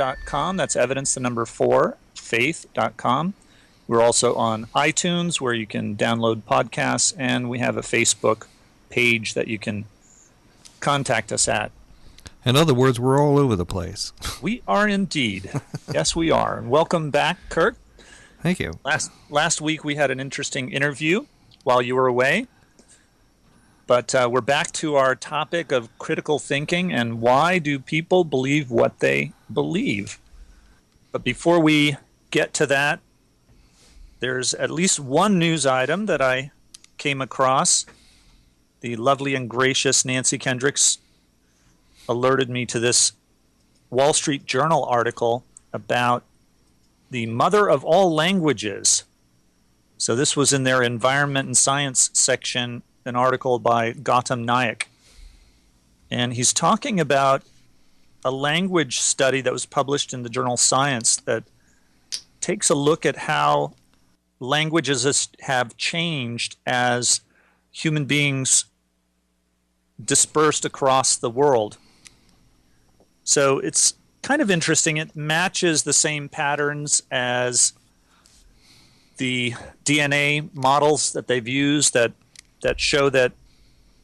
faith.com. That's evidence, the number 4, faith.com. We're also on iTunes, where you can download podcasts, and we have a Facebook page that you can contact us at. In other words, we're all over the place. We are indeed. Yes, we are. And welcome back, Kurt. Thank you. Last week we had an interesting interview while you were away. But we're back to our topic of critical thinking and why do people believe what they believe. But before we get to that, there's at least one news item that I came across. The lovely and gracious Nancy Kendricks alerted me to this Wall Street Journal article about the mother of all languages. So this was in their Environment and Science section, an article by Gautam Nayak. And he's talking about a language study that was published in the journal Science that takes a look at how languages have changed as human beings dispersed across the world. So it's kind of interesting. It matches the same patterns as the DNA models that they've used that show that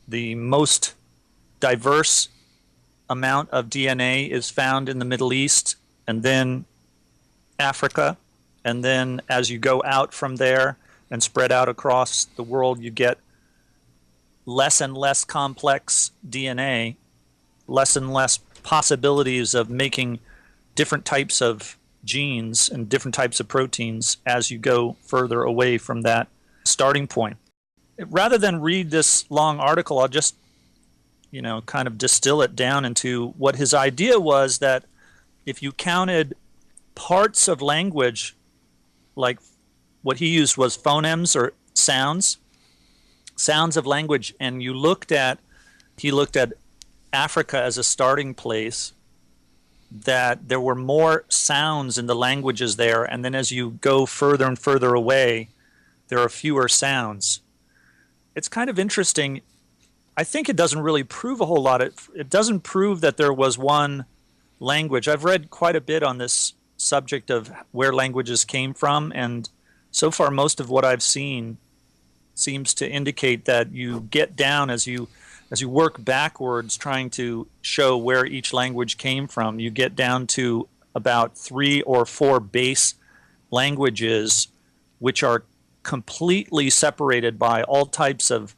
the most diverse amount of DNA is found in the Middle East and then Africa. And then as you go out from there and spread out across the world, you get less and less complex DNA, less and less possibilities of making different types of genes and different types of proteins as you go further away from that starting point. Rather than read this long article, I'll just, kind of distill it down into what his idea was, that if you counted parts of language, like what he used was phonemes or sounds of language, and he looked at Africa as a starting place, that there were more sounds in the languages there, and then as you go further and further away, there are fewer sounds. It's kind of interesting. I think it doesn't really prove a whole lot. It doesn't prove that there was one language. I've read quite a bit on this subject of where languages came from, and so far most of what I've seen seems to indicate that you get down as you work backwards trying to show where each language came from. You get down to about 3 or 4 base languages, which are completely separated by all types of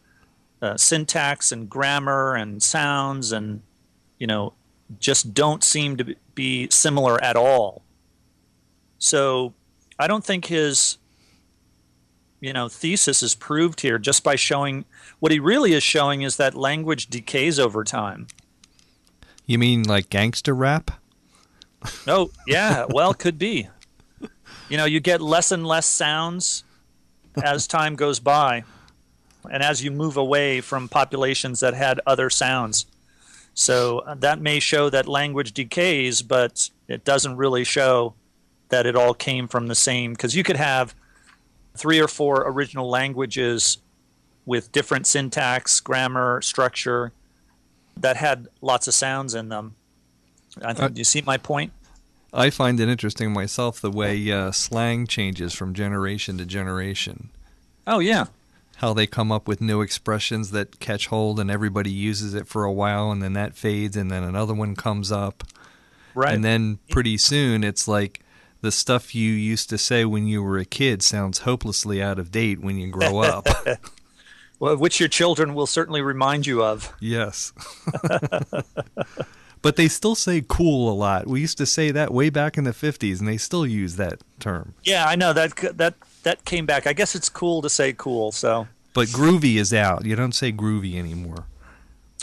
syntax and grammar and sounds, and just don't seem to be similar at all. So I don't think his thesis is proved here just by showing. What he really is showing is that language decays over time. You mean like gangster rap? Oh, yeah. Well, could be. You get less and less sounds as time goes by, and as you move away from populations that had other sounds. So that may show that language decays, but it doesn't really show that it all came from the same, because you could have 3 or 4 original languages with different syntax, grammar, structure that had lots of sounds in them. Do you see my point? I find it interesting myself the way slang changes from generation to generation. Oh, yeah. How they come up with new expressions that catch hold and everybody uses it for a while, and then that fades and then another one comes up. Right. And then pretty soon it's like the stuff you used to say when you were a kid sounds hopelessly out of date when you grow up. Well, which your children will certainly remind you of. Yes. But they still say cool a lot. We used to say that way back in the 50s, and they still use that term. Yeah, I know. That came back. I guess it's cool to say cool. So. But groovy is out. You don't say groovy anymore.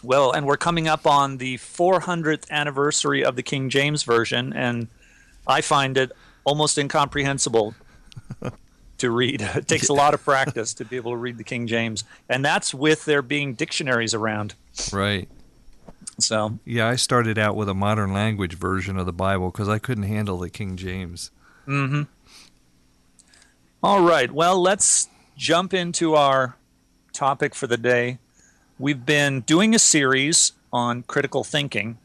Well, and we're coming up on the 400th anniversary of the King James Version, and I find it almost incomprehensible to read. It takes a lot of practice to be able to read the King James, and that's with there being dictionaries around. Right. So yeah, I started out with a modern language version of the Bible because I couldn't handle the King James. Mm-hmm. All right. Well, let's jump into our topic for the day. We've been doing a series on critical thinking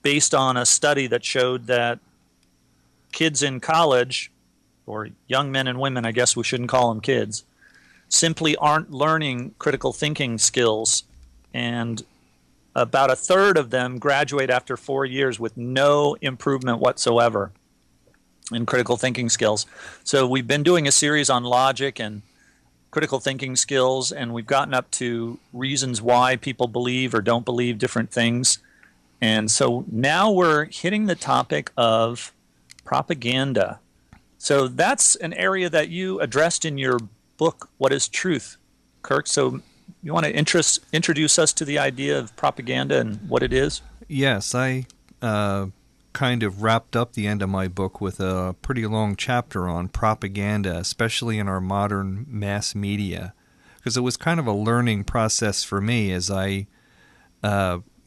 based on a study that showed that kids in college, or young men and women, I guess we shouldn't call them kids, simply aren't learning critical thinking skills. And about a third of them graduate after 4 years with no improvement whatsoever in critical thinking skills. So we've been doing a series on logic and critical thinking skills, and we've gotten up to reasons why people believe or don't believe different things. And so now we're hitting the topic of propaganda. So that's an area that you addressed in your book, What is Truth, Kirk? So you want to introduce us to the idea of propaganda and what it is? Yes, I kind of wrapped up the end of my book with a pretty long chapter on propaganda, especially in our modern mass media, because it was kind of a learning process for me as I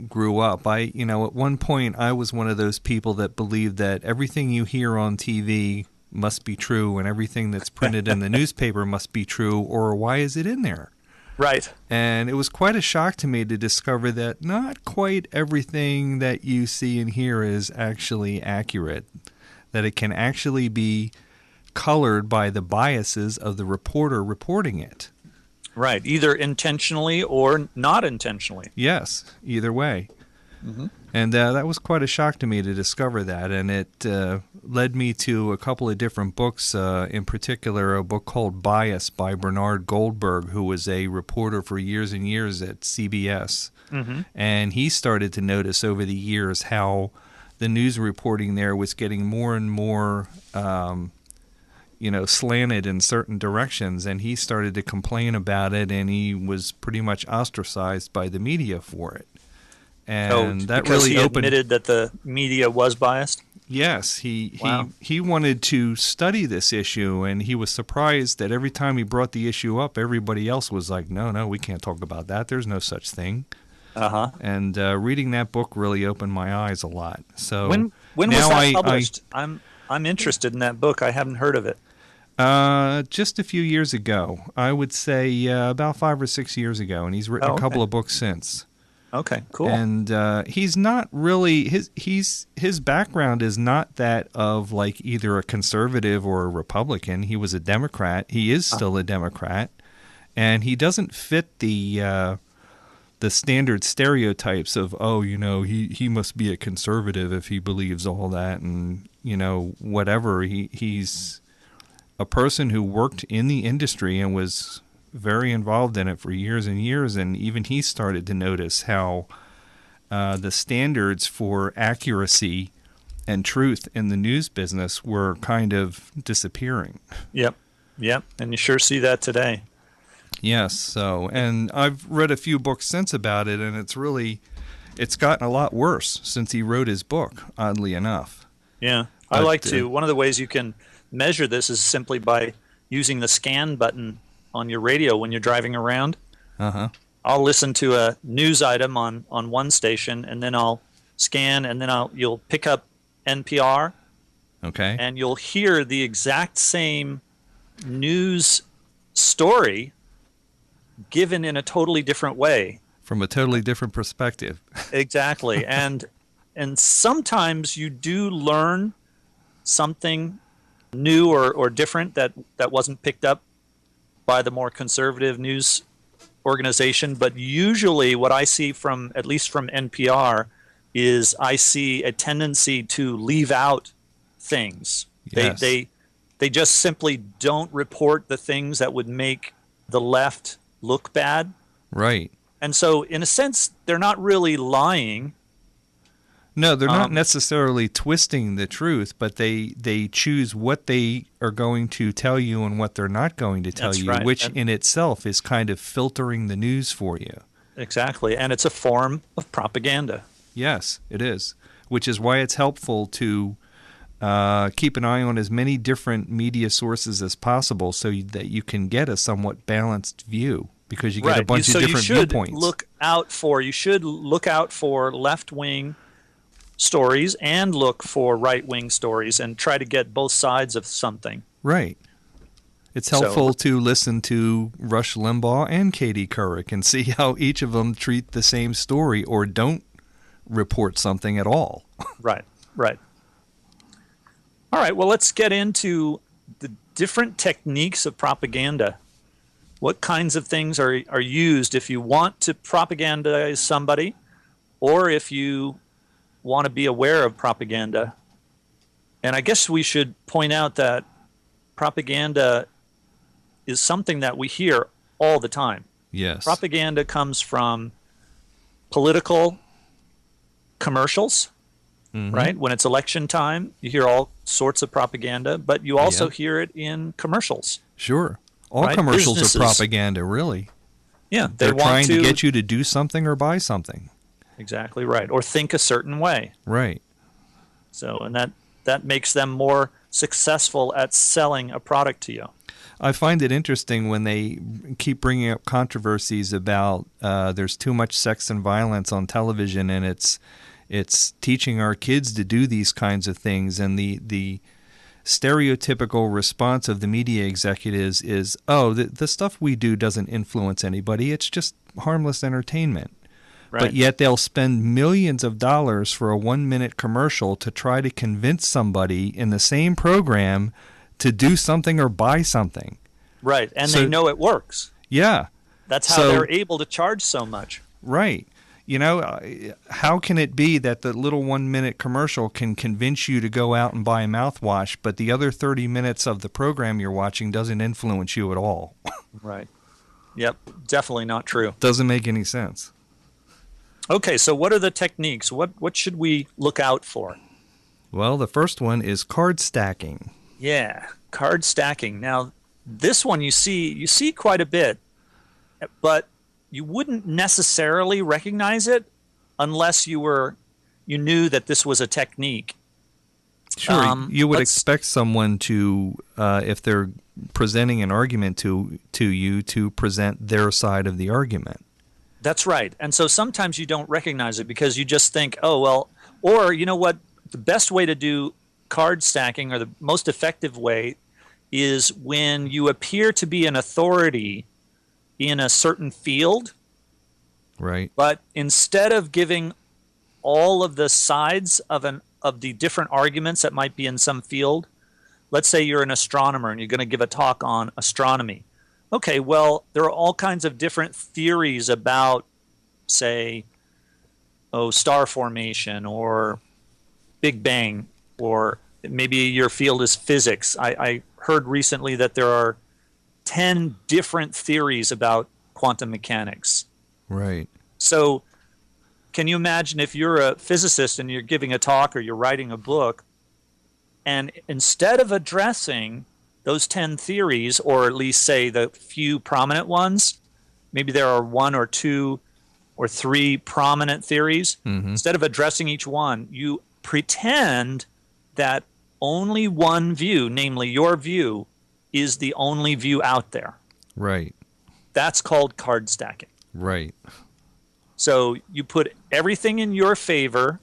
grew up. At one point I was one of those people that believed that everything you hear on TV must be true and everything that's printed in the newspaper must be true, or why is it in there? Right. And it was quite a shock to me to discover that not quite everything that you see and hear is actually accurate, that it can actually be colored by the biases of the reporter reporting it. Right, either intentionally or not intentionally. Yes, either way. Mm-hmm. And that was quite a shock to me to discover that, and it led me to a couple of different books, in particular a book called Bias by Bernard Goldberg, who was a reporter for years and years at CBS. Mm-hmm. And he started to notice over the years how the news reporting there was getting more and more slanted in certain directions, and he started to complain about it, and he was pretty much ostracized by the media for it. And that because really he opened. admitted that the media was biased? Yes, he wanted to study this issue, and he was surprised that every time he brought the issue up, everybody else was like, no, we can't talk about that. There's no such thing. Uh-huh. And reading that book really opened my eyes a lot. So when was that published? I'm interested in that book. I haven't heard of it. Just a few years ago. I would say about 5 or 6 years ago, and he's written a couple of books since. Okay, cool. And he's not really his background is not that of like either a conservative or a Republican. He was a Democrat. He is still a Democrat, and he doesn't fit the standard stereotypes of he must be a conservative if he believes all that and whatever. He's a person who worked in the industry and was very involved in it for years and years, and even he started to notice how the standards for accuracy and truth in the news business were kind of disappearing. Yep, and you sure see that today. Yes, and I've read a few books since about it, and it's gotten a lot worse since he wrote his book, oddly enough. Yeah, I like to. One of the ways you can measure this is simply by using the scan button on your radio when you're driving around. I'll listen to a news item on one station, and then I'll scan, and then you'll pick up NPR. Okay. And you'll hear the exact same news story given in a totally different way. From a totally different perspective. Exactly. And sometimes you do learn something new or different that wasn't picked up by the more conservative news organization. But usually what I see at least from NPR, is I see a tendency to leave out things. Yes. They just simply don't report the things that would make the left look bad. Right. And so in a sense, they're not really lying. No, they're not necessarily twisting the truth, but they choose what they are going to tell you and what they're not going to tell you, right. Which in itself is kind of filtering the news for you. Exactly, and it's a form of propaganda. Yes, it is, which is why it's helpful to keep an eye on as many different media sources as possible so that you can get a somewhat balanced view, because you get a bunch of different viewpoints. You should look out for left-wing stories and look for right-wing stories and try to get both sides of something. Right. It's helpful to listen to Rush Limbaugh and Katie Couric and see how each of them treat the same story or don't report something at all. Right. All right, well, let's get into the different techniques of propaganda. What kinds of things are used if you want to propagandize somebody or if you want to be aware of propaganda? And I guess we should point out that propaganda is something that we hear all the time. Yes. Propaganda comes from political commercials, Mm-hmm. right? When it's election time, you hear all sorts of propaganda, but you also Yep. hear it in commercials, Sure. All right? commercials are Businesses, propaganda, really. yeah, they They're want trying to get you to do something or buy something. exactly right, or think a certain way. Right. So, and that makes them more successful at selling a product to you. I find it interesting when they keep bringing up controversies about there's too much sex and violence on television, and it's teaching our kids to do these kinds of things, and the stereotypical response of the media executives is, oh, the stuff we do doesn't influence anybody, it's just harmless entertainment. Right. But yet they'll spend millions of dollars for a 1-minute commercial to try to convince somebody in the same program to do something or buy something. Right, and So- they know it works. Yeah. That's how So- they're able to charge so much. Right. You know, how can it be that the little 1-minute commercial can convince you to go out and buy a mouthwash, but the other 30 minutes of the program you're watching doesn't influence you at all? Right. Yep, definitely not true. Doesn't make any sense. Okay, so what are the techniques? What should we look out for? Well, the first one is card stacking. Yeah, card stacking. Now, this one you see quite a bit, but you wouldn't necessarily recognize it unless you knew that this was a technique. Sure, you would let's- expect someone to, if they're presenting an argument to you, to present their side of the argument. That's right. And so sometimes you don't recognize it because you just think, oh, well, or you know what? The best way to do card stacking, or the most effective way, is when you appear to be an authority in a certain field, Right. but instead of giving all of the sides of the different arguments that might be in some field, let's say you're an astronomer and you're going to give a talk on astronomy. Okay, well, there are all kinds of different theories about, say, star formation or Big Bang, or maybe your field is physics. I heard recently that there are 10 different theories about quantum mechanics. Right. So can you imagine if you're a physicist and you're giving a talk or you're writing a book, and instead of addressing those 10 theories, or at least say the few prominent ones, maybe there are 1 or 2 or 3 prominent theories, instead of addressing each one, you pretend that only one view, namely your view, is the only view out there. Right. That's called card stacking. Right. So you put everything in your favor.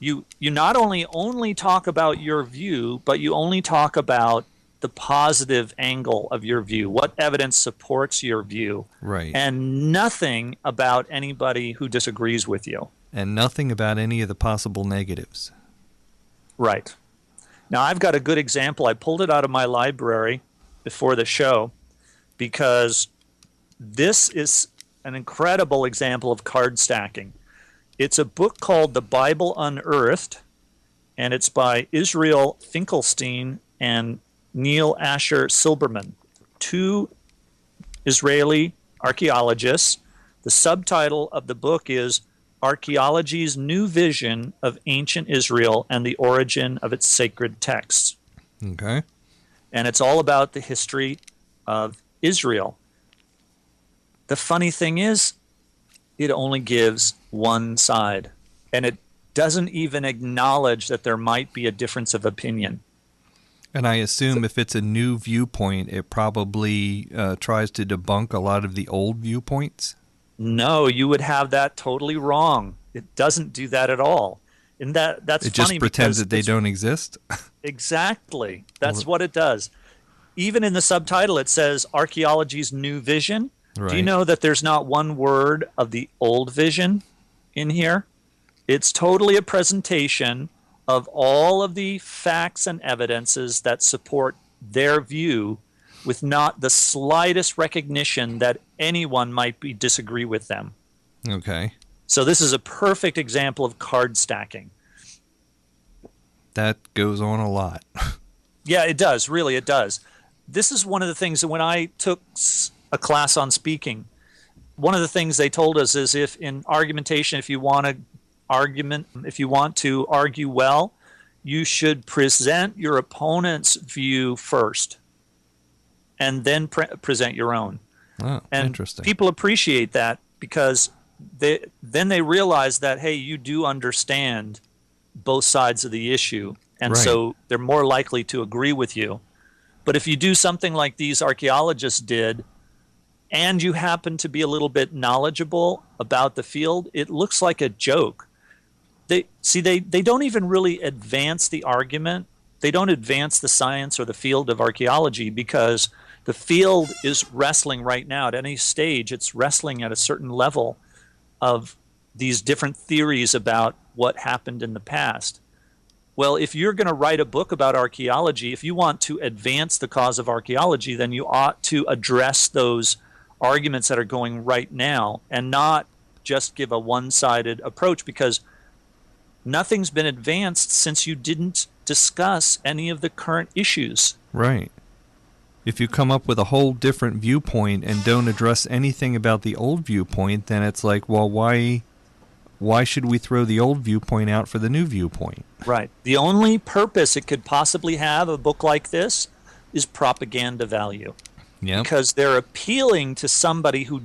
You not only talk about your view, but you only talk about the positive angle of your view, what evidence supports your view, Right. and nothing about anybody who disagrees with you. And nothing about any of the possible negatives. Right. Now, I've got a good example. I pulled it out of my library before the show because this is an incredible example of card stacking. It's a book called The Bible Unearthed, and it's by Israel Finkelstein and Neil Asher Silberman, 2 Israeli archaeologists. The subtitle of the book is Archaeology's New Vision of Ancient Israel and the Origin of its Sacred Texts. Okay. And it's all about the history of Israel. The funny thing is, it only gives one side, and it doesn't even acknowledge that there might be a difference of opinion. And I assume if it's a new viewpoint, it probably tries to debunk a lot of the old viewpoints. No, you would have that totally wrong. It doesn't do that at all. And that's It funny just pretends because that they don't exist. Exactly. That's what it does. Even in the subtitle, it says Archaeology's New Vision. Right. Do you know that there's not one word of the old vision in here? It's totally a presentation of all of the facts and evidences that support their view with not the slightest recognition that anyone might disagree with them. Okay. So this is a perfect example of card stacking. That goes on a lot. Yeah, it does. Really, it does. This is one of the things that when I took a class on speaking, one of the things they told us is if in argumentation, if you want to argue well, you should present your opponent's view first and then present your own. Oh, and interesting. People appreciate that because then they realize that, hey, you do understand both sides of the issue. And Right. So they're more likely to agree with you. But if you do something like these archaeologists did, and you happen to be a little bit knowledgeable about the field, it looks like a joke. They don't even really advance the argument. They don't advance the science or the field of archaeology because the field is wrestling right now. At any stage, it's wrestling at a certain level of these different theories about what happened in the past. Well, if you're going to write a book about archaeology, if you want to advance the cause of archaeology, then you ought to address those arguments that are going right now and not just give a one-sided approach, because nothing's been advanced since you didn't discuss any of the current issues. Right. If you come up with a whole different viewpoint and don't address anything about the old viewpoint, then it's like, well, why should we throw the old viewpoint out for the new viewpoint? Right. The only purpose it could possibly have, a book like this, is propaganda value. Yep. Because they're appealing to somebody who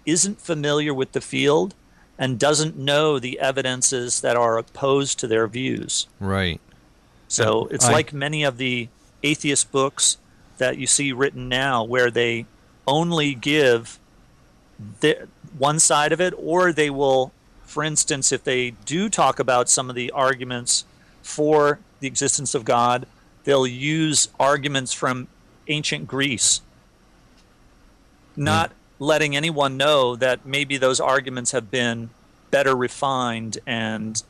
isn't familiar with the field and doesn't know the evidences that are opposed to their views. Right. So it's like many of the atheist books that you see written now, where they only give one side of it, or they will, for instance, if they do talk about some of the arguments for the existence of God, they'll use arguments from ancient Greece, not letting anyone know that maybe those arguments have been better refined and,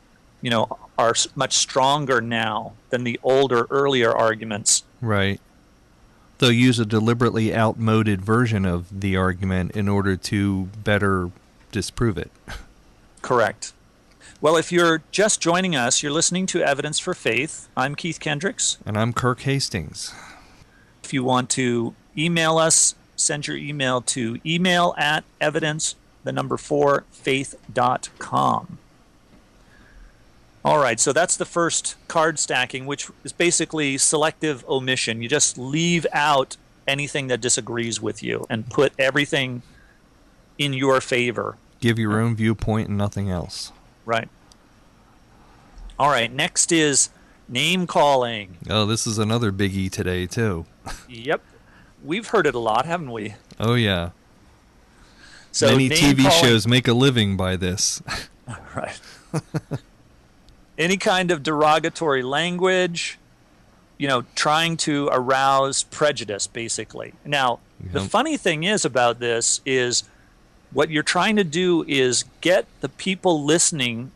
are much stronger now than the older, earlier arguments. Right. They'll use a deliberately outmoded version of the argument in order to better disprove it. Correct. Well, if you're just joining us, you're listening to Evidence for Faith. I'm Keith Kendricks. And I'm Kirk Hastings. If you want to email us, send your email to email@evidence4faith.com. All right, so that's the first card stacking, which is basically selective omission. You just leave out anything that disagrees with you and put everything in your favor. Give your own viewpoint and nothing else. Right. All right, next is name calling. Oh, this is another biggie today, too. Yep. We've heard it a lot, haven't we? Oh, yeah. So many TV calling, shows make a living by this. Right. Any kind of derogatory language, trying to arouse prejudice, basically. Now, the funny thing is about this is what you're trying to do is get the people listening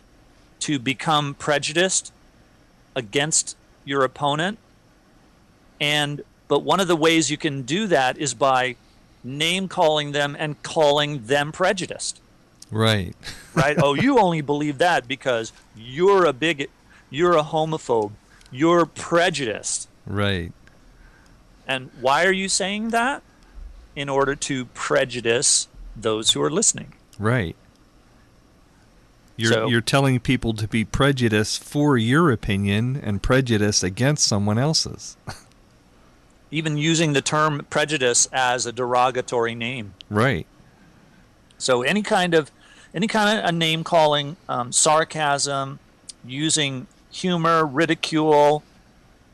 to become prejudiced against your opponent. But one of the ways you can do that is by name calling them and calling them prejudiced. Right. Right? Oh, you only believe that because you're a bigot, you're a homophobe, you're prejudiced. Right. And why are you saying that? In order to prejudice those who are listening. Right. You're telling people to be prejudiced for your opinion and prejudice against someone else's. Even using the term prejudice as a derogatory name. Right. So any kind of a name calling, sarcasm, using humor, ridicule,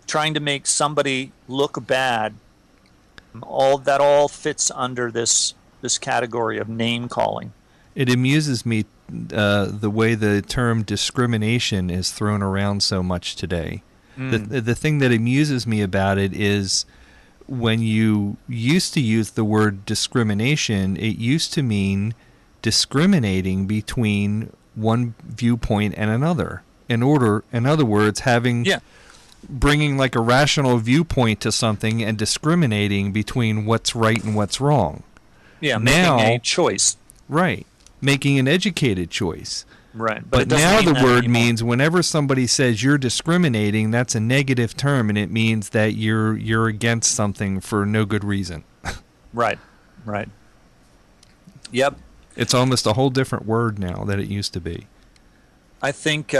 trying to make somebody look bad, all fits under this category of name calling. It amuses me the way the term discrimination is thrown around so much today. The thing that amuses me about it is when you used to use the word discrimination, it used to mean discriminating between one viewpoint and another. in other words, Yeah. bringing like a rational viewpoint to something and discriminating between what's right and what's wrong. Yeah, Now, making a choice. right, making an educated choice. Right. But But it doesn't now mean the that word anymore. means whenever somebody says you're discriminating, that's a negative term, and it means that you're against something for no good reason. Right. Right. Yep. It's almost a whole different word now than it used to be. I think,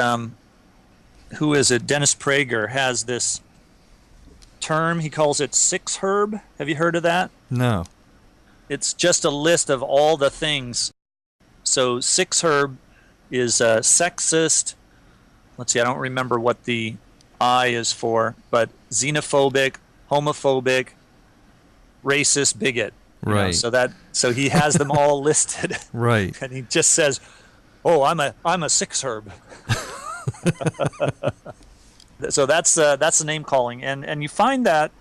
who is it? Dennis Prager has this term. He calls it six herb. Have you heard of that? No. It's just a list of all the things. So six herb is sexist. Let's see, I don't remember what the I is for, but xenophobic, homophobic, racist, bigot. You know, Right. so he has them all listed. Right. And he just says, "Oh, I'm a six herb." So that's the name calling, and you find that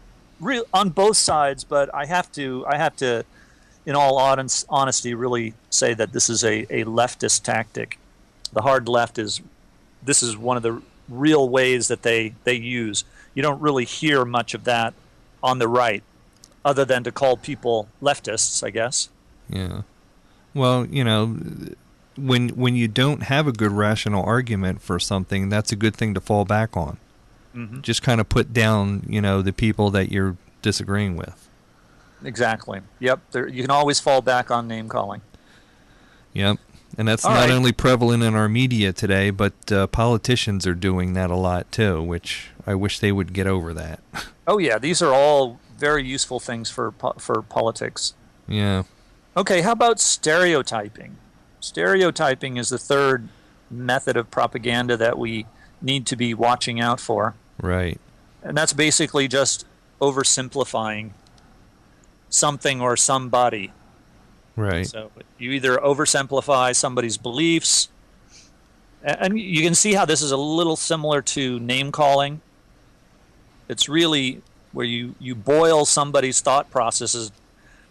on both sides. But I have to, in all honesty, really say that this is a leftist tactic. The hard left this is one of the real ways that they use. You don't really hear much of that on the right, other than to call people leftists, I guess. Yeah. Well, when you don't have a good rational argument for something, that's a good thing to fall back on. Mm-hmm. Just kind of put down, the people that you're disagreeing with. Exactly. Yep. You can always fall back on name calling. Yep. And that's All not right. only prevalent in our media today, but politicians are doing that a lot too, which I wish they would get over that. Oh yeah, these are all very useful things for politics. Yeah. Okay, how about stereotyping? Stereotyping is the third method of propaganda that we need to be watching out for. Right. And that's basically just oversimplifying something or somebody. Right. So you either oversimplify somebody's beliefs, and you can see how this is a little similar to name calling. It's really where you boil somebody's thought processes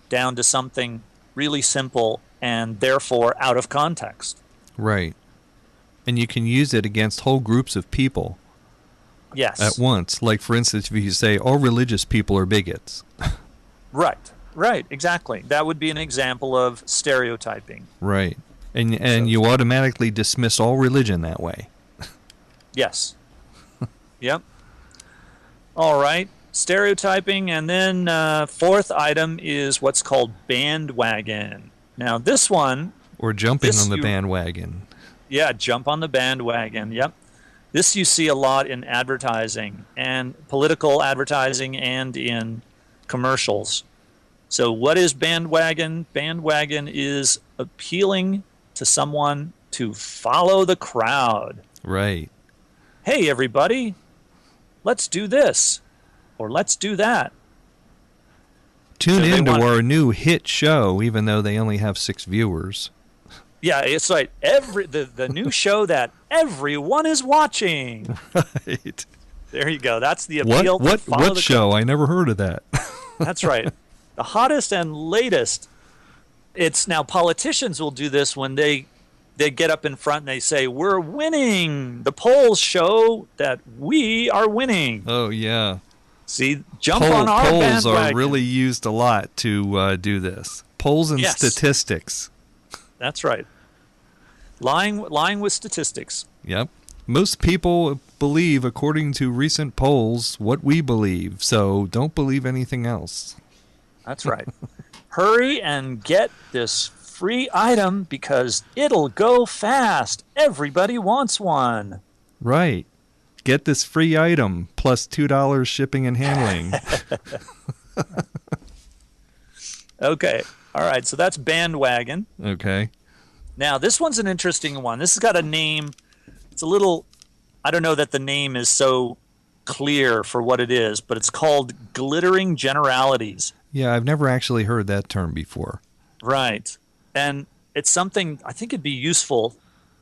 down to something really simple and therefore out of context. Right. And you can use it against whole groups of people Yes. at once. Like, for instance, if you say all religious people are bigots. Right, exactly. That would be an example of stereotyping. Right. And you automatically dismiss all religion that way. Yes. Yep. All right. Stereotyping. And then fourth item is what's called bandwagon. Now, this one. Or jumping on the bandwagon. Yeah, jump on the bandwagon. Yep. This you see a lot in advertising and political advertising and in commercials. So what is bandwagon? Bandwagon is appealing to someone to follow the crowd. Right. Hey, everybody, let's do this or let's do that. Tune into our new hit show, even though they only have 6 viewers. Yeah, it's like the new show that everyone is watching. Right. There you go. That's the appeal. What show? I never heard of that. That's right. The hottest and latest. It's now politicians will do this when they get up in front and they say, "We're winning. The polls show that we are winning." Oh yeah. See, jump on our polls bandwagon. are really used a lot to do this. Polls and statistics. That's right. Lying with statistics. Yep. Most people believe, according to recent polls, what we believe. So don't believe anything else. That's right. Hurry and get this free item because it'll go fast. Everybody wants one. Right. Get this free item plus $2 shipping and handling. Okay. All right. So that's bandwagon. Okay. Now, this one's an interesting one. This has got a name. It's a little, I don't know that the name is so clear for what it is, but it's called glittering generalities. Yeah, I've never actually heard that term before. Right. And it's something I think it'd be useful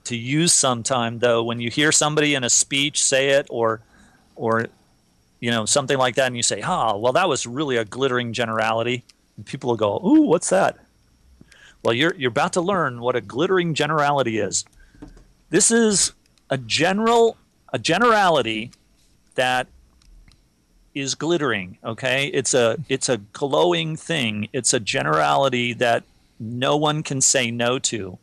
to use sometime, though, when you hear somebody in a speech say it or something like that, and you say, well, that was really a glittering generality. And people will go, ooh, what's that? Well, you're about to learn what a glittering generality is. This is a general a generality that is glittering, okay? It's a glowing thing. It's a generality that no one can say no to,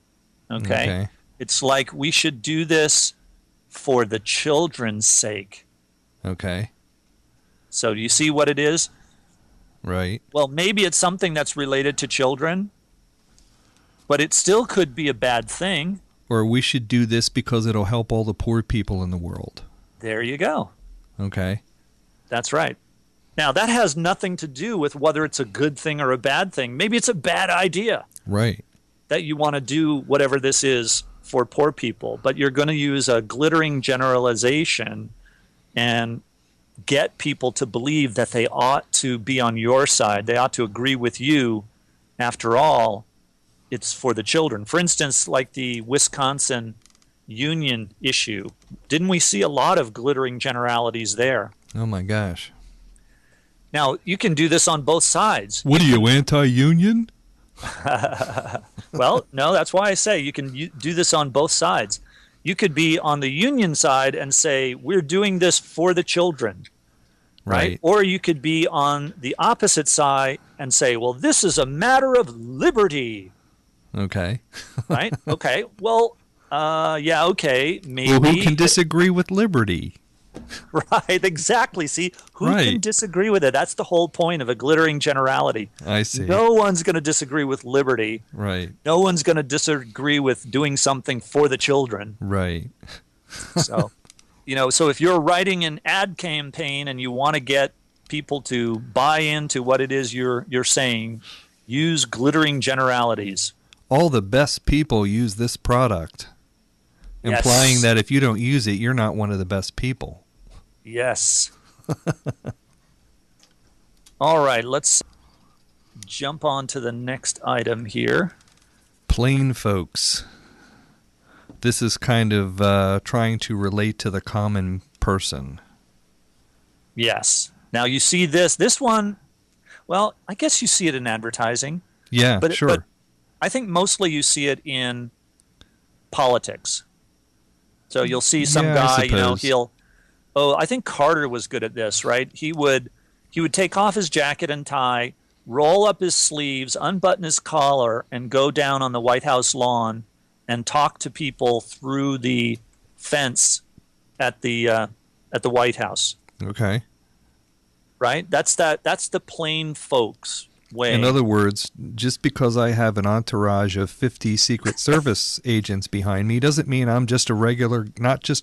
okay? Okay. It's like we should do this for the children's sake. Okay. So do you see what it is? Right. Well, maybe it's something that's related to children, but it still could be a bad thing. Or we should do this because it'll help all the poor people in the world. There you go. Okay. That's right. Now, that has nothing to do with whether it's a good thing or a bad thing. Maybe it's a bad idea. Right. That you want to do whatever this is for poor people, but you're going to use a glittering generalization and get people to believe that they ought to be on your side. They ought to agree with you. After all, it's for the children. For instance, like the Wisconsin union issue, didn't we see a lot of glittering generalities there? Oh my gosh. Now, you can do this on both sides. What are you, anti-union? Well, no, that's why I say you can do this on both sides. You could be on the union side and say, we're doing this for the children, right? Or you could be on the opposite side and say, well, this is a matter of liberty. Okay. Right? Okay. Well, yeah, okay, maybe. Well, who can disagree with liberty? Right, exactly. See, who can disagree with it? That's the whole point of a glittering generality. I see. No one's going to disagree with liberty. Right. No one's going to disagree with doing something for the children. Right. So, so if you're writing an ad campaign and you want to get people to buy into what it is you're saying, use glittering generalities. All the best people use this product, implying that if you don't use it, you're not one of the best people. Yes. All right, let's jump on to the next item here. Plain folks. This is kind of trying to relate to the common person. Yes. Now you see this one, well, I guess you see it in advertising. Yeah, sure. But I think mostly you see it in politics. So you'll see some guy, I think Carter was good at this, right? He would take off his jacket and tie, roll up his sleeves, unbutton his collar, and go down on the White House lawn and talk to people through the fence at the White House. Okay. Right? That's the plain folks way. In other words, just because I have an entourage of 50 Secret Service agents behind me doesn't mean I'm not just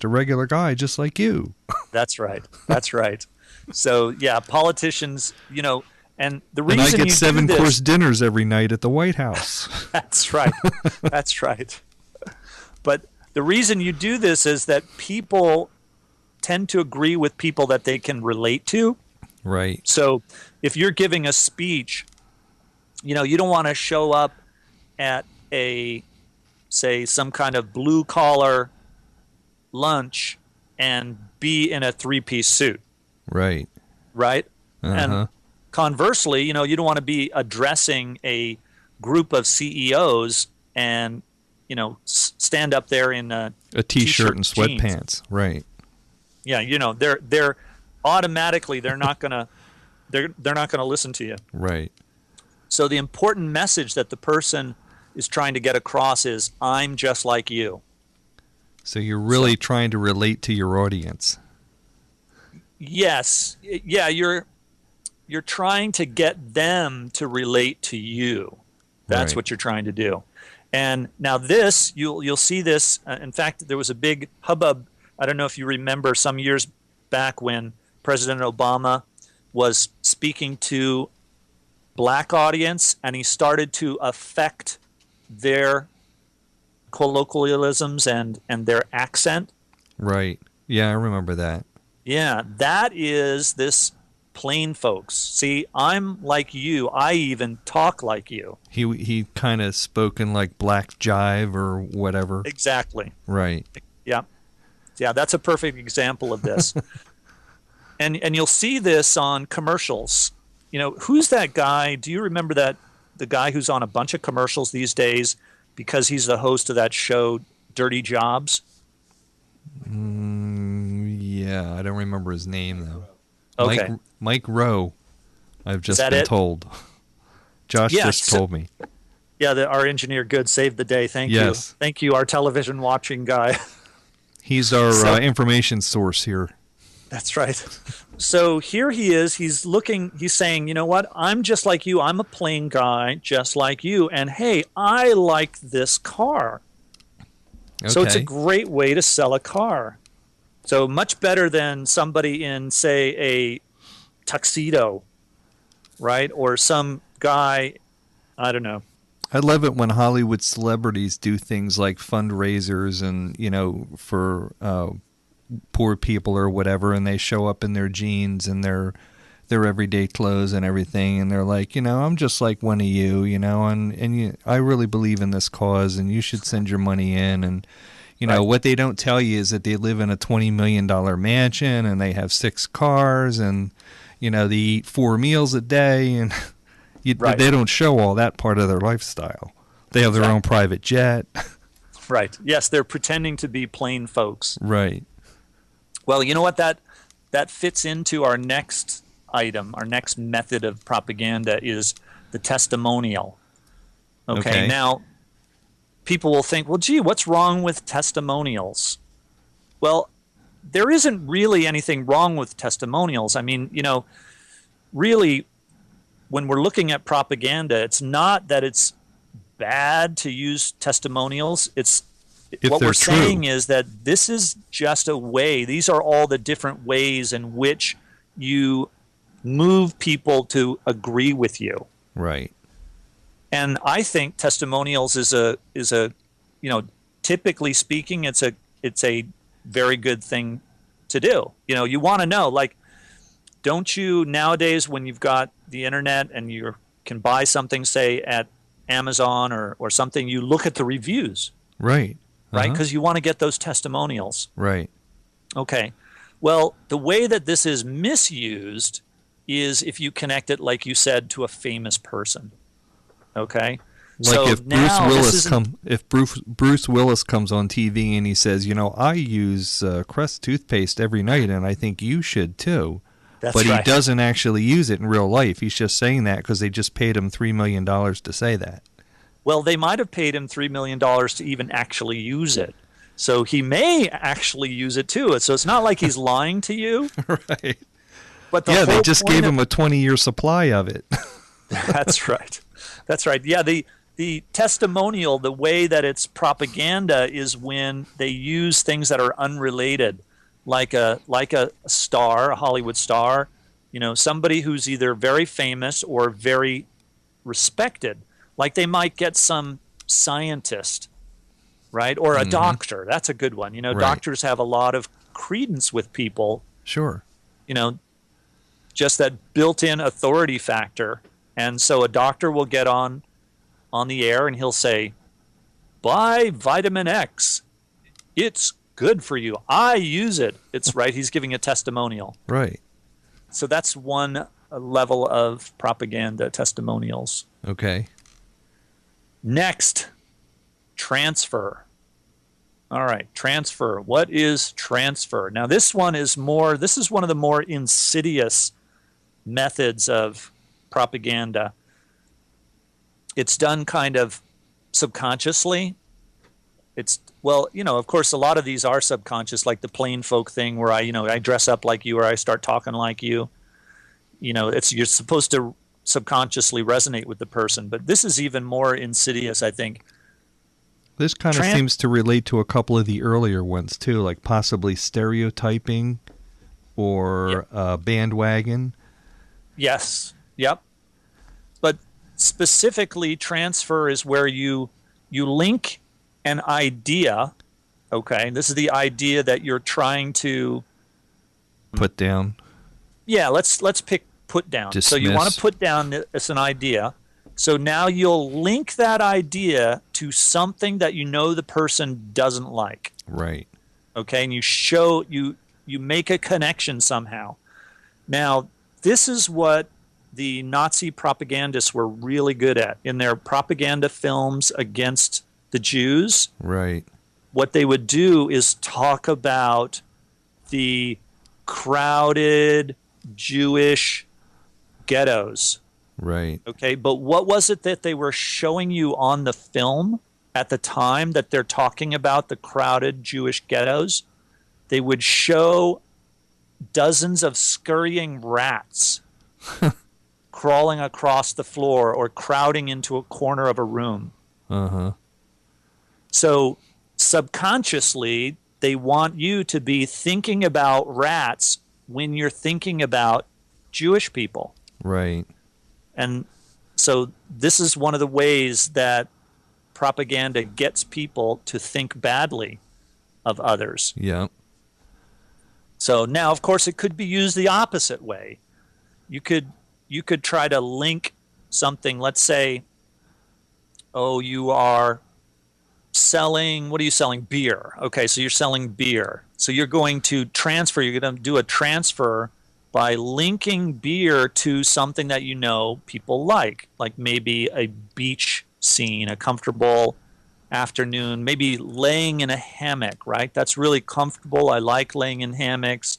a regular guy just like you. That's right. That's right. So, yeah, politicians, and the reason I get 7-course dinners every night at the White House. That's right. That's right. But the reason you do this is that people tend to agree with people that they can relate to. Right. So if you're giving a speech, you don't want to show up at say, some kind of blue-collar lunch and be in a 3-piece suit. Right. Right? Uh-huh. And conversely, you don't want to be addressing a group of CEOs and, stand up there in a T-shirt and sweatpants. Jeans. Right. Yeah, they're automatically they're not going to listen to you. Right. So the important message that the person is trying to get across is, I'm just like you. So you're really trying to relate to your audience. Yes. Yeah, you're trying to get them to relate to you. That's what you're trying to do. And now this, you'll see this. In fact, there was a big hubbub. I don't know if you remember some years back when President Obama was speaking to black audience, and he started to affect their colloquialisms and their accent. Right. Yeah, I remember that. Yeah, that is this plain folks. See, I'm like you. I even talk like you. He kind of spoke in like black jive or whatever. Exactly. Right. Yeah. Yeah, that's a perfect example of this. And you'll see this on commercials. Who's that guy? Do you remember the guy who's on a bunch of commercials these days because he's the host of that show, Dirty Jobs? Yeah, I don't remember his name though. Okay. Mike Rowe. I've Is just that been it? told. Josh Yeah. just told me. Yeah, our engineer Good saved the day. Thank you. Yes. Thank you, our television watching guy. He's our So information source here. that's right. So here he is. He's looking, he's saying, you know what? I'm just like you. I'm a plain guy just like you. And hey, I like this car. Okay. So it's a great way to sell a car. So much better than somebody in, say, a tuxedo, right? Or some guy, I don't know. I love it when Hollywood celebrities do things like fundraisers and, for poor people or whatever, and they show up in their jeans and their everyday clothes and everything, and they're like, I'm just like one of you, and I really believe in this cause, and you should send your money in. And Right. what they don't tell you is that they live in a $20 million mansion, and they have 6 cars, and they eat 4 meals a day, and Right. they don't show all that part of their lifestyle. They have their own private jet. Right. Yes, they're pretending to be plain folks. Right. Well, you know what? That fits into our next item. Our next method of propaganda is the testimonial. Okay. Now, people will think, well, gee, what's wrong with testimonials? Well, there isn't really anything wrong with testimonials. I mean, really, when we're looking at propaganda, it's not that it's bad to use testimonials. It's what we're saying is that this is just a way. These are all the different ways in which you move people to agree with you. Right. And I think testimonials is a typically speaking, it's a very good thing to do. You want to know, like, don't you nowadays, when you've got the internet and you can buy something, say at Amazon or something, you look at the reviews. Right. Right? Because you want to get those testimonials. Right. Okay. Well, the way that this is misused is if you connect it, like you said, to a famous person. Okay. Like so if Bruce Willis comes on TV and he says, I use Crest toothpaste every night, and I think you should too. That's but right. He doesn't actually use it in real life. He's just saying that because they just paid him $3 million to say that. Well, they might have paid him $3 million to even actually use it. So he may actually use it too. So it's not like he's lying to you. Right. But they just gave him a 20-year supply of it. That's right. That's right. Yeah, the testimonial, the way that it's propaganda is when they use things that are unrelated, like a star, a Hollywood star, somebody who's either very famous or very respected. Like they might get some scientist, right? Or a doctor. That's a good one. Right. Doctors have a lot of credence with people. Sure. Just that built-in authority factor. And so a doctor will get on the air and he'll say, buy vitamin X. It's good for you. I use it. It's right. He's giving a testimonial. Right. So that's one level of propaganda, testimonials. Okay. Next, transfer. All right, transfer. What is transfer? Now, this is one of the more insidious methods of propaganda. It's done kind of subconsciously. Of course, a lot of these are subconscious, like the plain folk thing where I dress up like you or I start talking like you. You're supposed to subconsciously resonate with the person, but this is even more insidious, I think. This kind of seems to relate to a couple of the earlier ones too, like possibly stereotyping or bandwagon. Yes. Yep. But specifically, transfer is where you link an idea. Okay, this is the idea that you're trying to put down. Yeah, let's pick put down. Dismiss. So you want to put down as an idea. So now you'll link that idea to something that the person doesn't like. Right. Okay, and you make a connection somehow. Now, this is what the Nazi propagandists were really good at in their propaganda films against the Jews. Right. What they would do is talk about the crowded Jewish ghettos. Right. Okay, but what was it that they were showing you on the film at the time that they're talking about the crowded Jewish ghettos? They would show dozens of scurrying rats crawling across the floor or crowding into a corner of a room. Uh-huh. So subconsciously, they want you to be thinking about rats when you're thinking about Jewish people. Right. And so this is one of the ways that propaganda gets people to think badly of others. Yeah. So now, of course, it could be used the opposite way. You could try to link something. Let's say, oh, you are selling, what are you selling? Beer. Okay, so you're selling beer. So you're going to transfer, you're going to do a transfer by linking beer to something that you know people like maybe a beach scene, a comfortable afternoon, maybe laying in a hammock, right? That's really comfortable. I like laying in hammocks.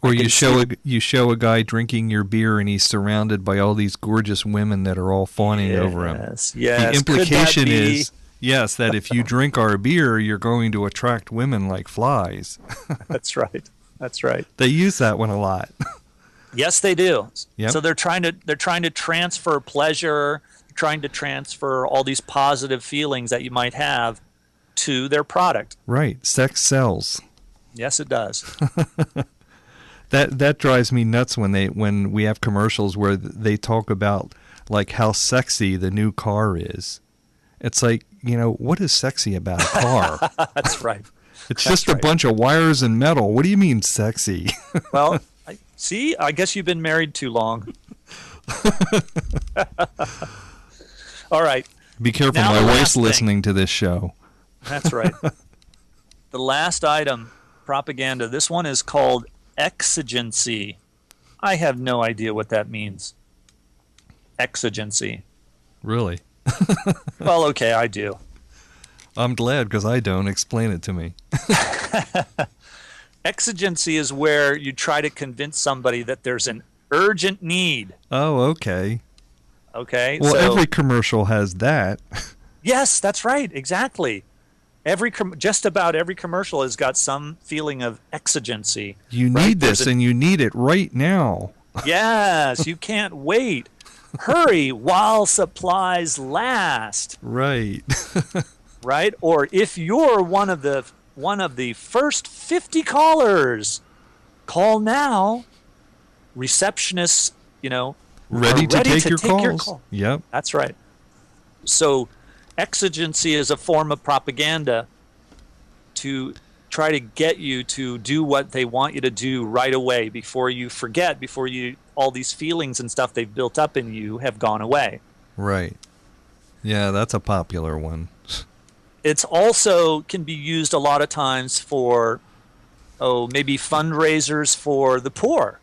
Or you show a guy drinking your beer and he's surrounded by all these gorgeous women that are all fawning over him. Yes. The implication is, yes, that if you drink our beer, you're going to attract women like flies. That's right. That's right. They use that one a lot. Yes, they do. Yep. So they're trying to transfer pleasure, trying to transfer all these positive feelings that you might have to their product. Right. Sex sells. Yes, it does. That drives me nuts when we have commercials where they talk about like how sexy the new car is. It's like, what is sexy about a car? That's right. It's just a bunch of wires and metal. What do you mean sexy? Well, I guess you've been married too long. All right. Be careful, now my wife's listening to this show. That's right. The last item, propaganda. This one is called exigency. I have no idea what that means. Exigency. Really? Well, okay, I do. I'm glad because I don't. Explain it to me. Exigency is where you try to convince somebody that there's an urgent need. Oh, okay. Okay. Well, so, every commercial has that. Yes, that's right. Exactly. Just about every commercial has got some feeling of exigency. You need this, and you need it right now. Yes, you can't wait. Hurry while supplies last. Right. Right? Or if you're one of the first 50 callers, call now. Receptionists, ready to take your your calls. call. Yep. That's right. So exigency is a form of propaganda to try to get you to do what they want you to do right away before you forget, all these feelings and stuff they've built up in you have gone away. Right. Yeah, that's a popular one. It's also can be used a lot of times for, maybe fundraisers for the poor,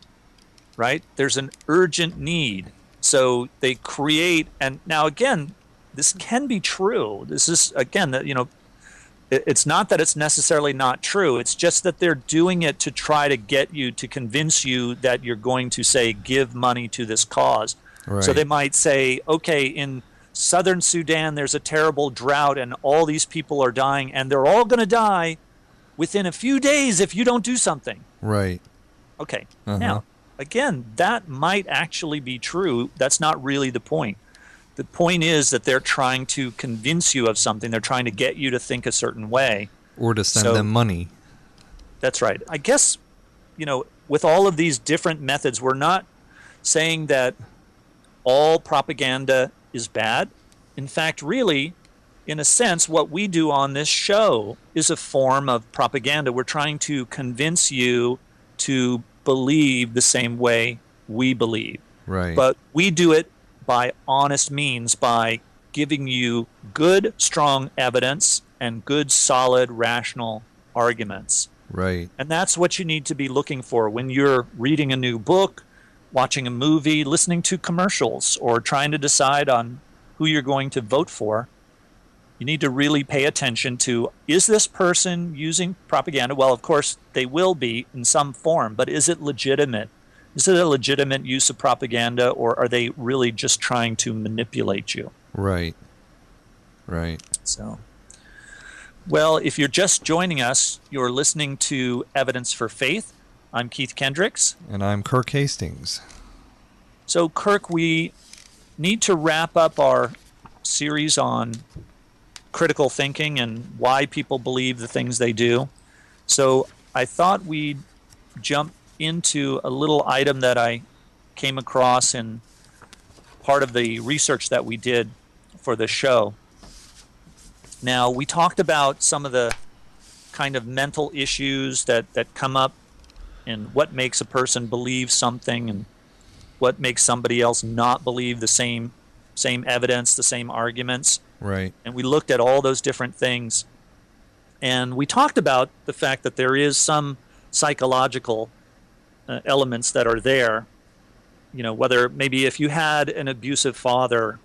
right? There's an urgent need. So they create, and now again, this can be true. This is, again, it's not that it's necessarily not true. It's just that they're doing it to try to get you, to convince you that you're going to, say, give money to this cause. Right. So they might say, okay, in Southern Sudan, there's a terrible drought and all these people are dying and they're all going to die within a few days if you don't do something. Right. Okay. Uh-huh. Now, again, that might actually be true. That's not really the point. The point is that they're trying to convince you of something. They're trying to get you to think a certain way. Or to send them money. That's right. I guess, with all of these different methods, we're not saying that all propaganda is bad. In fact, really, in a sense, what we do on this show is a form of propaganda. We're trying to convince you to believe the same way we believe. Right. But we do it by honest means, by giving you good, strong evidence and good, solid, rational arguments. Right. And that's what you need to be looking for when you're reading a new book, watching a movie, listening to commercials, or trying to decide on who you're going to vote for. You need to really pay attention to, is this person using propaganda? Well, of course, they will be in some form, but is it legitimate? Is it a legitimate use of propaganda, or are they really just trying to manipulate you? Right. Right. So, well, if you're just joining us, you're listening to Evidence for Faith. I'm Keith Kendricks. And I'm Kirk Hastings. So, Kirk, we need to wrap up our series on critical thinking and why people believe the things they do. So I thought we'd jump into a little item that I came across in part of the research that we did for the show. Now, we talked about some of the kind of mental issues that come up and what makes a person believe something and what makes somebody else not believe the same evidence, the same arguments. Right. And we looked at all those different things. And we talked about the fact that there is some psychological elements that are there. You know, whether maybe if you had an abusive father,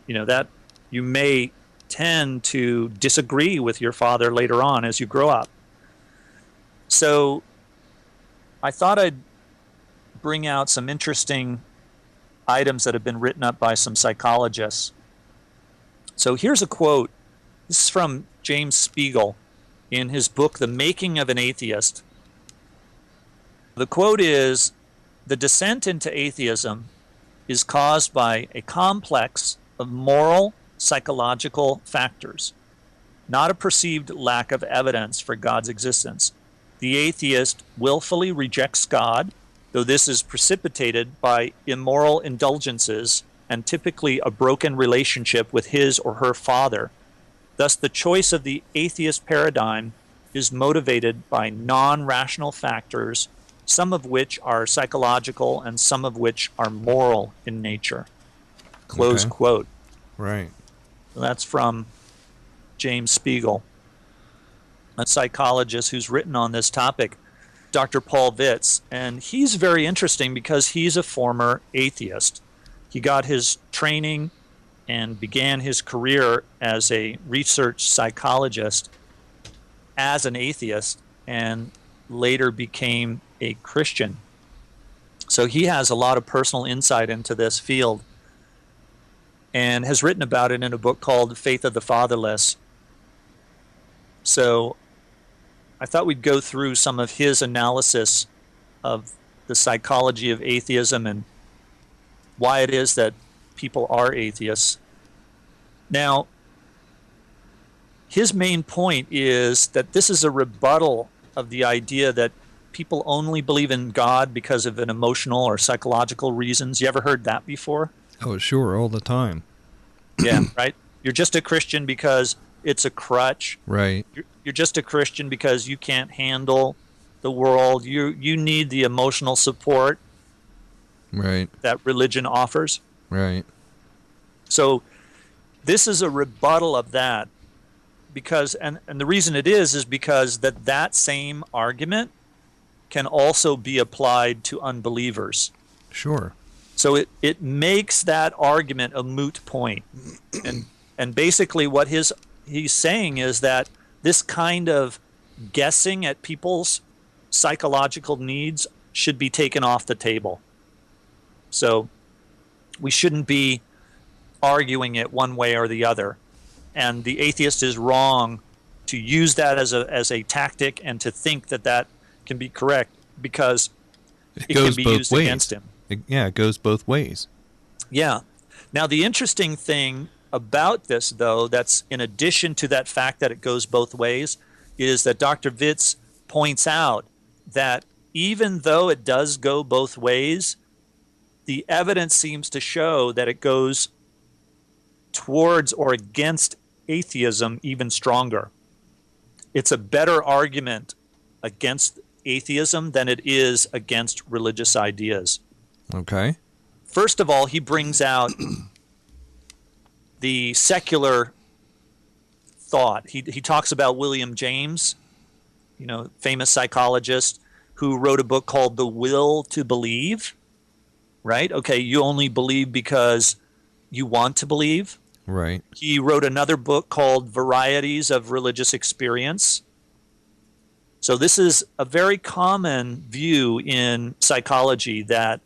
you know, that you may tend to disagree with your father later on as you grow up. So I thought I'd bring out some interesting items that have been written up by some psychologists. So here's a quote. This is from James Spiegel in his book, The Making of an Atheist. The quote is, "The descent into atheism is caused by a complex of moral, psychological factors, not a perceived lack of evidence for God's existence. The atheist willfully rejects God, though this is precipitated by immoral indulgences and typically a broken relationship with his or her father. Thus, the choice of the atheist paradigm is motivated by non-rational factors, some of which are psychological and some of which are moral in nature." Close quote. Right. So that's from James Spiegel, a psychologist who's written on this topic, Dr. Paul Vitz. And he's very interesting because he's a former atheist. He got his training and began his career as a research psychologist as an atheist and later became a Christian. So he has a lot of personal insight into this field and has written about it in a book called Faith of the Fatherless. So I thought we'd go through some of his analysis of the psychology of atheism and why it is that people are atheists. Now, his main point is that this is a rebuttal of the idea that people only believe in God because of an emotional or psychological reasons. You ever heard that before? Oh, sure, all the time. Yeah, right? You're just a Christian because it's a crutch. Right. You're just a Christian because you can't handle the world. You need the emotional support Right. that religion offers. Right. So this is a rebuttal of that because, and the reason it is because that same argument can also be applied to unbelievers. Sure. So it makes that argument a moot point. And basically what he's saying is that this kind of guessing at people's psychological needs should be taken off the table. So we shouldn't be arguing it one way or the other. And the atheist is wrong to use that as a tactic and to think that can be correct because it can be used against him. It goes both ways. Yeah. Now, the interesting thing about this, though, that's in addition to that fact that it goes both ways, is that Dr. Vitz points out that even though it does go both ways, the evidence seems to show that it goes towards or against atheism even stronger. It's a better argument against atheism than it is against religious ideas. Okay. First of all, he brings out the secular thought. He talks about William James, famous psychologist who wrote a book called The Will to Believe, right? Okay, you only believe because you want to believe. Right. He wrote another book called Varieties of Religious Experience. So this is a very common view in psychology, that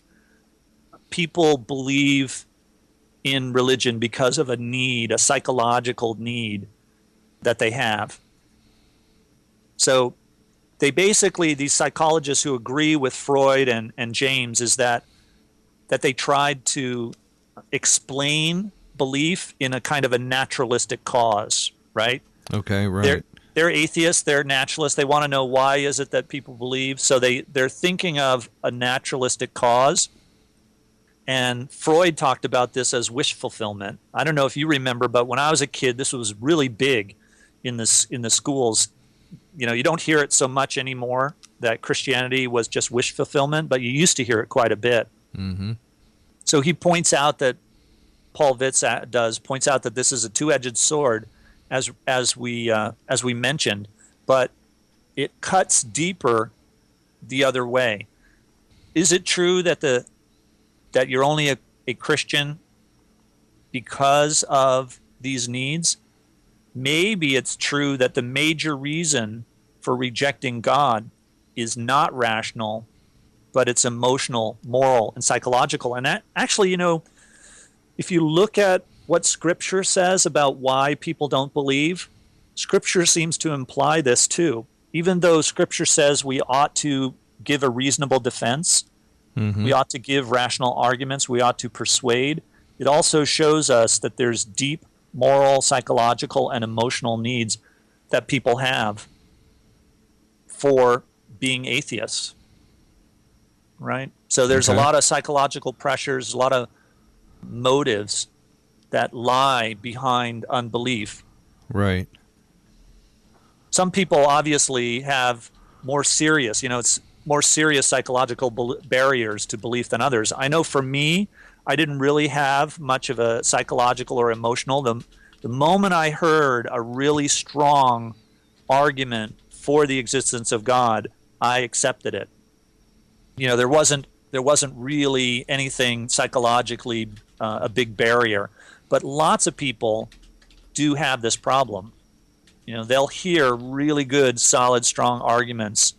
people believe in religion because of a need, a psychological need that they have. So they basically, these psychologists who agree with Freud and James, is that they tried to explain belief in a kind of a naturalistic cause, right? Okay, They're right. they're atheists, they're naturalists. They want to know why is it that people believe. So they're thinking of a naturalistic cause. And Freud talked about this as wish fulfillment. I don't know if you remember, but when I was a kid, this was really big in the schools. You know, you don't hear it so much anymore, that Christianity was just wish fulfillment, but you used to hear it quite a bit. Mm-hmm. So he points out that Paul Vitz points out that this is a two-edged sword, as we mentioned, but it cuts deeper the other way. Is it true that that you're only a Christian because of these needs? Maybe it's true that the major reason for rejecting God is not rational, but it's emotional, moral, and psychological. And that, actually, you know, if you look at what Scripture says about why people don't believe, Scripture seems to imply this too. Even though Scripture says we ought to give a reasonable defense, Mm-hmm. we ought to give rational arguments, we ought to persuade, it also shows us that there's deep moral, psychological, and emotional needs that people have for being atheists, right? So there's a Okay. lot of psychological pressures, a lot of motives that lie behind unbelief. Right. Some people obviously have more serious, it's more serious psychological barriers to belief than others. I know for me, I didn't really have much of a psychological or emotional. The moment I heard a really strong argument for the existence of God, I accepted it. There wasn't really anything psychologically a big barrier, but lots of people do have this problem. They'll hear really good, solid, strong arguments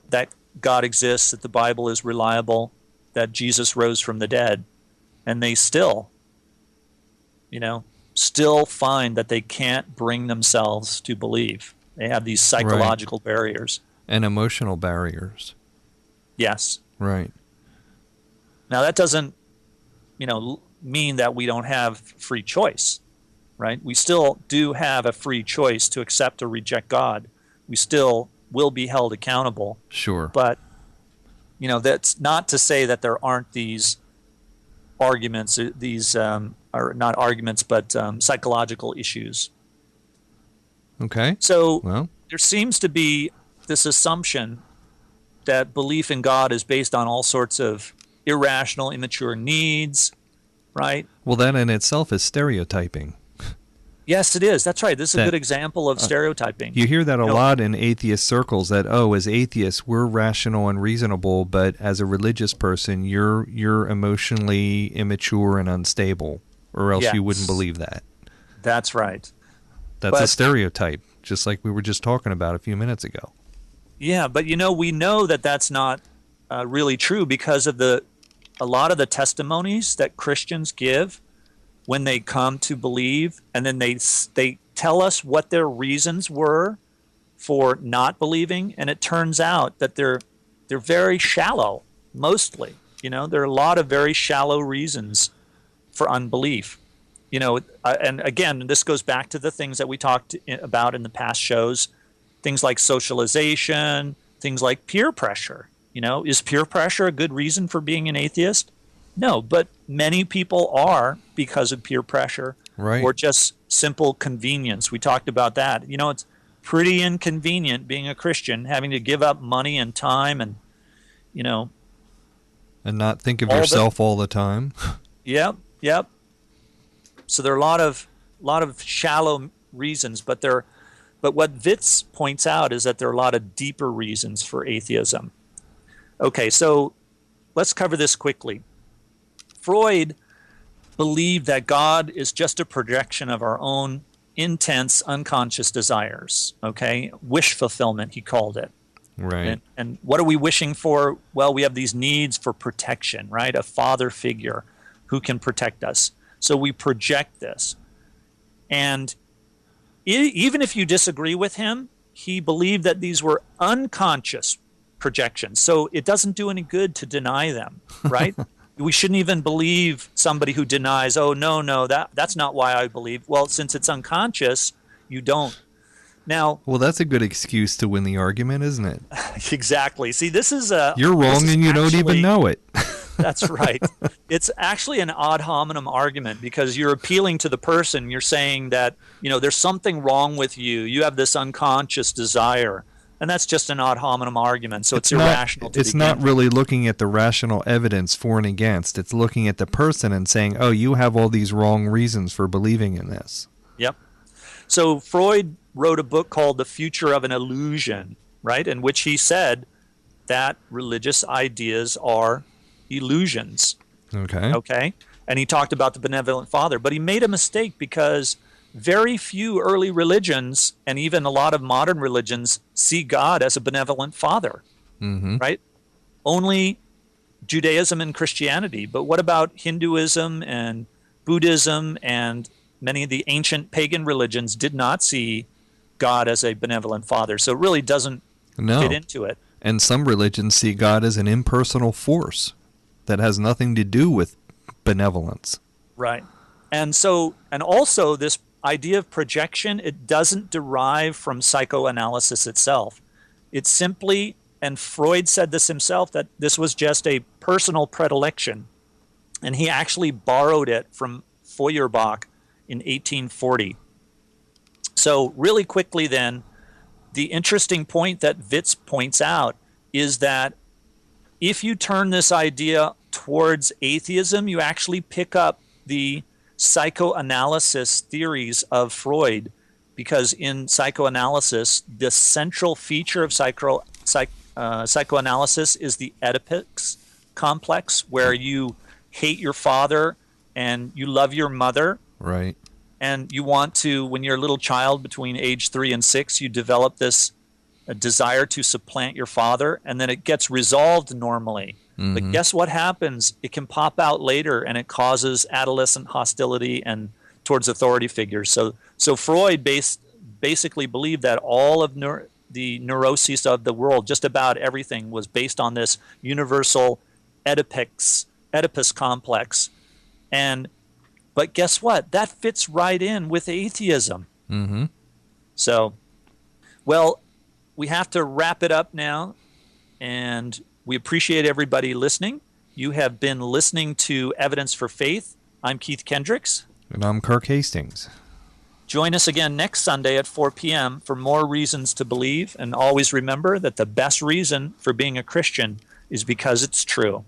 that God exists, that the Bible is reliable, that Jesus rose from the dead, and they still find that they can't bring themselves to believe. They have these psychological barriers. And emotional barriers. Yes. Right. Now that doesn't, mean that we don't have free choice, right? We still do have a free choice to accept or reject God. We still will be held accountable. Sure. But, that's not to say that there aren't these arguments, these are not arguments, but psychological issues. Okay. So there seems to be this assumption that belief in God is based on all sorts of irrational, immature needs, right? Well, that in itself is stereotyping. Yes, it is. That's right. This is a good example of stereotyping. You hear that a lot in atheist circles, that, as atheists, we're rational and reasonable, but as a religious person, you're emotionally immature and unstable, or else you wouldn't believe that. That's right. That's a stereotype, just like we were just talking about a few minutes ago. Yeah, but we know that that's not really true because of a lot of the testimonies that Christians give when they come to believe, and then they tell us what their reasons were for not believing, and it turns out that they're very shallow, mostly. There are a lot of very shallow reasons for unbelief. And again, this goes back to the things that we talked about in the past shows, things like socialization, things like peer pressure. Is peer pressure a good reason for being an atheist? No, but many people are because of peer pressure, right, or just simple convenience. We talked about that. It's pretty inconvenient being a Christian, having to give up money and time and, and not think of yourself all the time. Yep. So there are a lot of shallow reasons, but what Vitz points out is that there are a lot of deeper reasons for atheism. Okay, so let's cover this quickly. Freud believe that God is just a projection of our own intense unconscious desires, okay? Wish fulfillment, he called it. Right. And what are we wishing for? Well, we have these needs for protection, right? A father figure who can protect us. So we project this. And even if you disagree with him, he believed that these were unconscious projections. So it doesn't do any good to deny them, right? We shouldn't even believe somebody who denies, oh, no, that's not why I believe. Well, since it's unconscious, you don't. Now, well, that's a good excuse to win the argument, isn't it? Exactly. See, you're wrong and you don't even know it. That's right. It's actually an ad hominem argument because you're appealing to the person. You're saying that, there's something wrong with you. You have this unconscious desire. And that's just an ad hominem argument. So it's irrational to It's not really looking at the rational evidence for and against. It's looking at the person and saying, oh, you have all these wrong reasons for believing in this. Yep. So Freud wrote a book called The Future of an Illusion, right, in which he said that religious ideas are illusions. Okay. And he talked about the benevolent father. But he made a mistake because very few early religions and even a lot of modern religions see God as a benevolent father, right? Only Judaism and Christianity. But what about Hinduism and Buddhism and many of the ancient pagan religions did not see God as a benevolent father. So it really doesn't fit into it. And some religions see God as an impersonal force that has nothing to do with benevolence. Right. And also this idea of projection, it doesn't derive from psychoanalysis itself. It's simply, and Freud said this himself, that this was just a personal predilection. And he actually borrowed it from Feuerbach in 1840. So really quickly then, the interesting point that Witz points out is that if you turn this idea towards atheism, you actually pick up the psychoanalysis theories of Freud, because in psychoanalysis, the central feature of psychoanalysis is the Oedipus complex, where you hate your father and you love your mother. Right. And you want to, when you're a little child between age 3 and 6, you develop this desire to supplant your father, and then it gets resolved normally. But guess what happens? It can pop out later, and it causes adolescent hostility and towards authority figures. So Freud basically believed that all of the neuroses of the world, just about everything, was based on this universal Oedipus complex. But guess what? That fits right in with atheism. So, well, we have to wrap it up now, and we appreciate everybody listening. You have been listening to Evidence for Faith. I'm Keith Kendricks. And I'm Kirk Hastings. Join us again next Sunday at 4 p.m. for more reasons to believe. And always remember that the best reason for being a Christian is because it's true.